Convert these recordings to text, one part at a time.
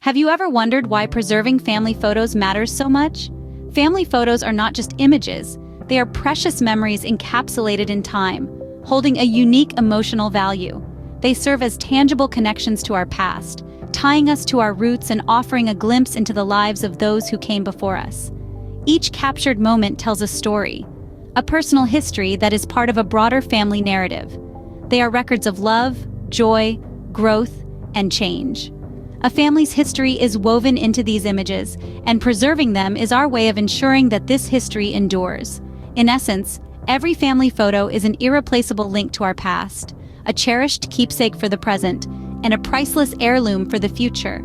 Have you ever wondered why preserving family photos matters so much? Family photos are not just images, they are precious memories encapsulated in time, holding a unique emotional value. They serve as tangible connections to our past, tying us to our roots and offering a glimpse into the lives of those who came before us. Each captured moment tells a story, a personal history that is part of a broader family narrative. They are records of love, joy, growth, and change. A family's history is woven into these images, and preserving them is our way of ensuring that this history endures. In essence, every family photo is an irreplaceable link to our past, a cherished keepsake for the present, and a priceless heirloom for the future.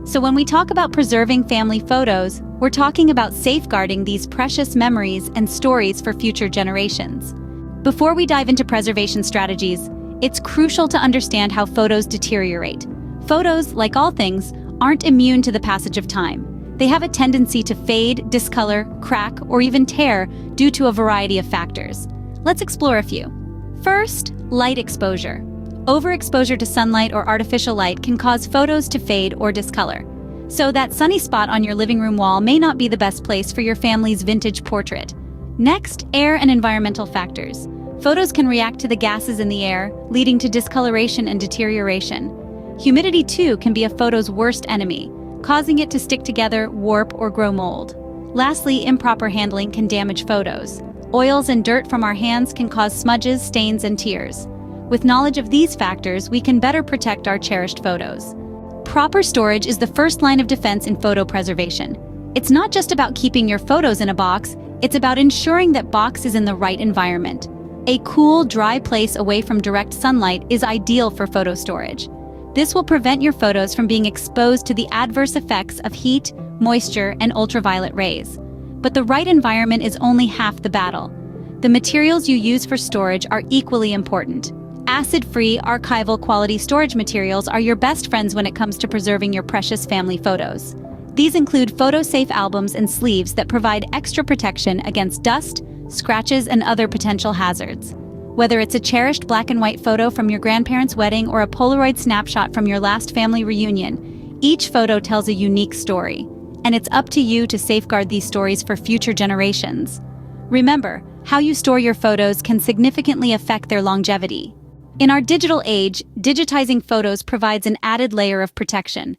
So when we talk about preserving family photos, we're talking about safeguarding these precious memories and stories for future generations. Before we dive into preservation strategies, it's crucial to understand how photos deteriorate. Photos, like all things, aren't immune to the passage of time. They have a tendency to fade, discolor, crack, or even tear due to a variety of factors. Let's explore a few. First, light exposure. Overexposure to sunlight or artificial light can cause photos to fade or discolor. So that sunny spot on your living room wall may not be the best place for your family's vintage portrait. Next, air and environmental factors. Photos can react to the gases in the air, leading to discoloration and deterioration. Humidity, too, can be a photo's worst enemy, causing it to stick together, warp, or grow mold. Lastly, improper handling can damage photos. Oils and dirt from our hands can cause smudges, stains, and tears. With knowledge of these factors, we can better protect our cherished photos. Proper storage is the first line of defense in photo preservation. It's not just about keeping your photos in a box, it's about ensuring that box is in the right environment. A cool, dry place away from direct sunlight is ideal for photo storage. This will prevent your photos from being exposed to the adverse effects of heat, moisture, and ultraviolet rays. But the right environment is only half the battle. The materials you use for storage are equally important. Acid-free, archival quality storage materials are your best friends when it comes to preserving your precious family photos. These include photo-safe albums and sleeves that provide extra protection against dust, scratches, and other potential hazards. Whether it's a cherished black and white photo from your grandparents' wedding or a Polaroid snapshot from your last family reunion, each photo tells a unique story, and it's up to you to safeguard these stories for future generations. Remember, how you store your photos can significantly affect their longevity. In our digital age, digitizing photos provides an added layer of protection.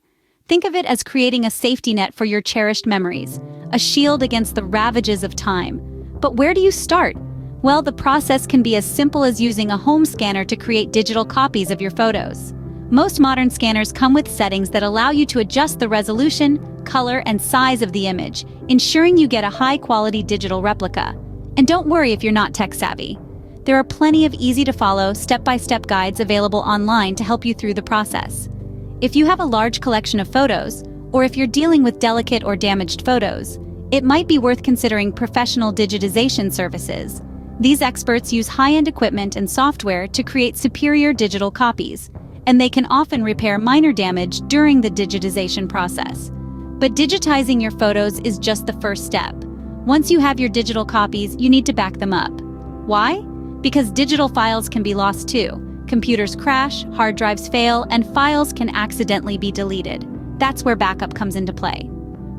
Think of it as creating a safety net for your cherished memories, a shield against the ravages of time. But where do you start? Well, the process can be as simple as using a home scanner to create digital copies of your photos. Most modern scanners come with settings that allow you to adjust the resolution, color, and size of the image, ensuring you get a high-quality digital replica. And don't worry if you're not tech-savvy. There are plenty of easy-to-follow, step-by-step guides available online to help you through the process. If you have a large collection of photos, or if you're dealing with delicate or damaged photos, it might be worth considering professional digitization services. These experts use high-end equipment and software to create superior digital copies, and they can often repair minor damage during the digitization process. But digitizing your photos is just the first step. Once you have your digital copies, you need to back them up. Why? Because digital files can be lost too. Computers crash, hard drives fail, and files can accidentally be deleted. That's where backup comes into play.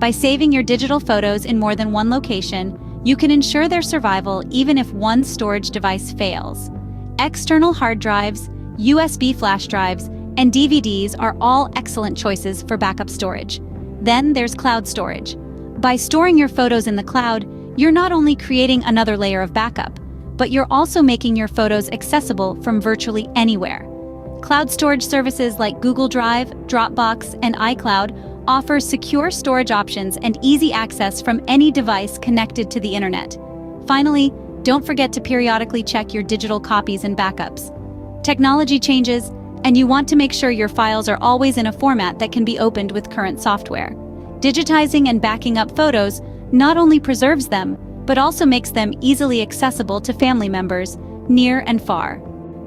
By saving your digital photos in more than one location, you can ensure their survival even if one storage device fails. External hard drives, USB flash drives, and DVDs are all excellent choices for backup storage. Then there's cloud storage. By storing your photos in the cloud, you're not only creating another layer of backup, but you're also making your photos accessible from virtually anywhere. Cloud storage services like Google Drive, Dropbox, and iCloud offer secure storage options and easy access from any device connected to the internet. Finally, don't forget to periodically check your digital copies and backups. Technology changes, and you want to make sure your files are always in a format that can be opened with current software. Digitizing and backing up photos not only preserves them, but also makes them easily accessible to family members, near and far.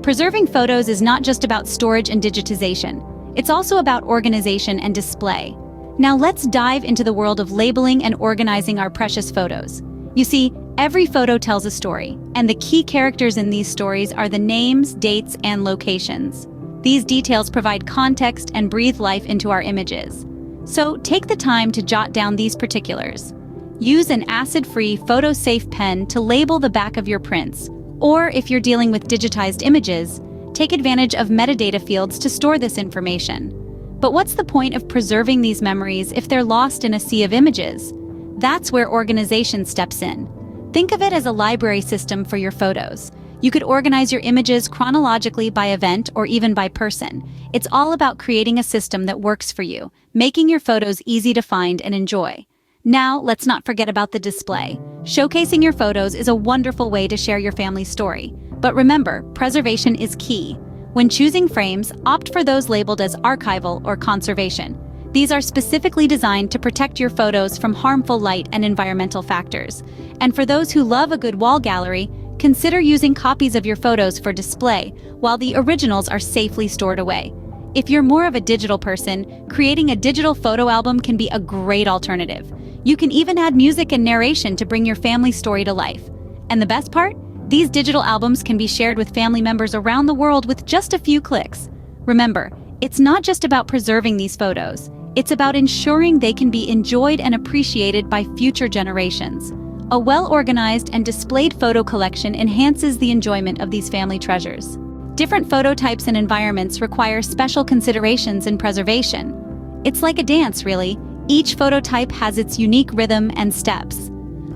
Preserving photos is not just about storage and digitization. It's also about organization and display. Now let's dive into the world of labeling and organizing our precious photos. You see, every photo tells a story, and the key characters in these stories are the names, dates, and locations. These details provide context and breathe life into our images. So take the time to jot down these particulars. Use an acid-free, photo-safe pen to label the back of your prints, or if you're dealing with digitized images, take advantage of metadata fields to store this information. But what's the point of preserving these memories if they're lost in a sea of images? That's where organization steps in. Think of it as a library system for your photos. You could organize your images chronologically by event or even by person. It's all about creating a system that works for you, making your photos easy to find and enjoy. Now, let's not forget about the display. Showcasing your photos is a wonderful way to share your family's story. But remember, preservation is key. When choosing frames, opt for those labeled as archival or conservation. These are specifically designed to protect your photos from harmful light and environmental factors. And for those who love a good wall gallery, consider using copies of your photos for display, while the originals are safely stored away. If you're more of a digital person, creating a digital photo album can be a great alternative. You can even add music and narration to bring your family story to life. And the best part? These digital albums can be shared with family members around the world with just a few clicks. Remember, it's not just about preserving these photos. It's about ensuring they can be enjoyed and appreciated by future generations. A well-organized and displayed photo collection enhances the enjoyment of these family treasures. Different photo types and environments require special considerations in preservation. It's like a dance, really. Each photo type has its unique rhythm and steps.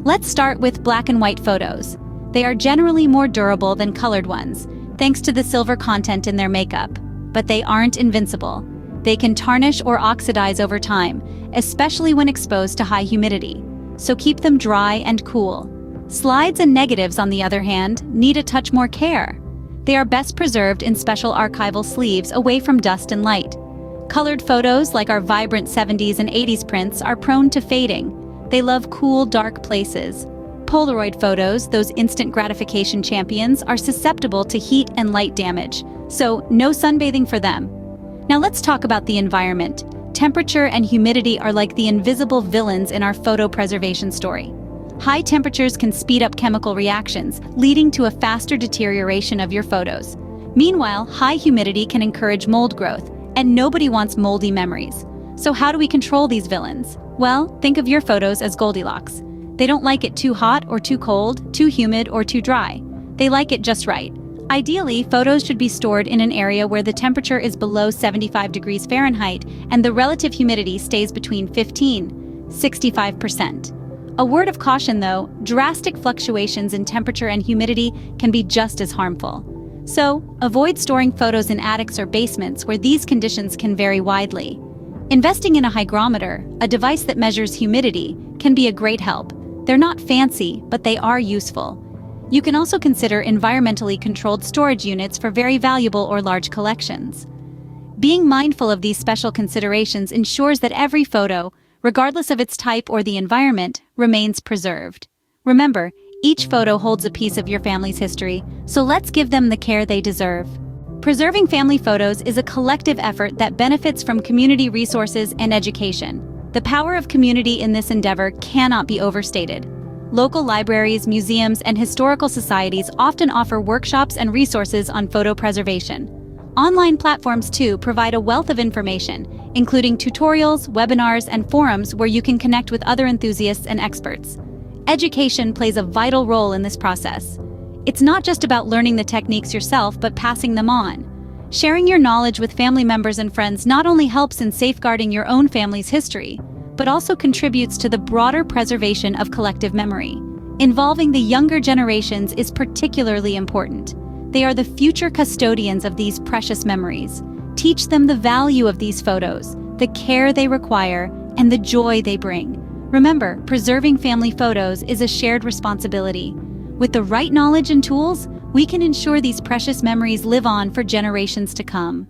Let's start with black and white photos. They are generally more durable than colored ones, thanks to the silver content in their makeup. But they aren't invincible. They can tarnish or oxidize over time, especially when exposed to high humidity. So keep them dry and cool. Slides and negatives, on the other hand, need a touch more care. They are best preserved in special archival sleeves away from dust and light. Colored photos, like our vibrant 70s and 80s prints, are prone to fading. They love cool, dark places. Polaroid photos, those instant gratification champions, are susceptible to heat and light damage, so no sunbathing for them. Now let's talk about the environment. Temperature and humidity are like the invisible villains in our photo preservation story. High temperatures can speed up chemical reactions, leading to a faster deterioration of your photos. Meanwhile, high humidity can encourage mold growth, and nobody wants moldy memories. So how do we control these villains? Well, think of your photos as Goldilocks. They don't like it too hot or too cold, too humid or too dry. They like it just right. Ideally, photos should be stored in an area where the temperature is below 75 degrees Fahrenheit and the relative humidity stays between 15–65%. A word of caution though, drastic fluctuations in temperature and humidity can be just as harmful. So, avoid storing photos in attics or basements where these conditions can vary widely. Investing in a hygrometer, a device that measures humidity, can be a great help. They're not fancy, but they are useful. You can also consider environmentally controlled storage units for very valuable or large collections. Being mindful of these special considerations ensures that every photo, regardless of its type or the environment, remains preserved. Remember, each photo holds a piece of your family's history, so let's give them the care they deserve. Preserving family photos is a collective effort that benefits from community resources and education. The power of community in this endeavor cannot be overstated. Local libraries, museums, and historical societies often offer workshops and resources on photo preservation. Online platforms, too, provide a wealth of information, including tutorials, webinars, and forums where you can connect with other enthusiasts and experts. Education plays a vital role in this process. It's not just about learning the techniques yourself, but passing them on. Sharing your knowledge with family members and friends not only helps in safeguarding your own family's history, but also contributes to the broader preservation of collective memory. Involving the younger generations is particularly important. They are the future custodians of these precious memories. Teach them the value of these photos, the care they require, and the joy they bring. Remember, preserving family photos is a shared responsibility. With the right knowledge and tools, we can ensure these precious memories live on for generations to come.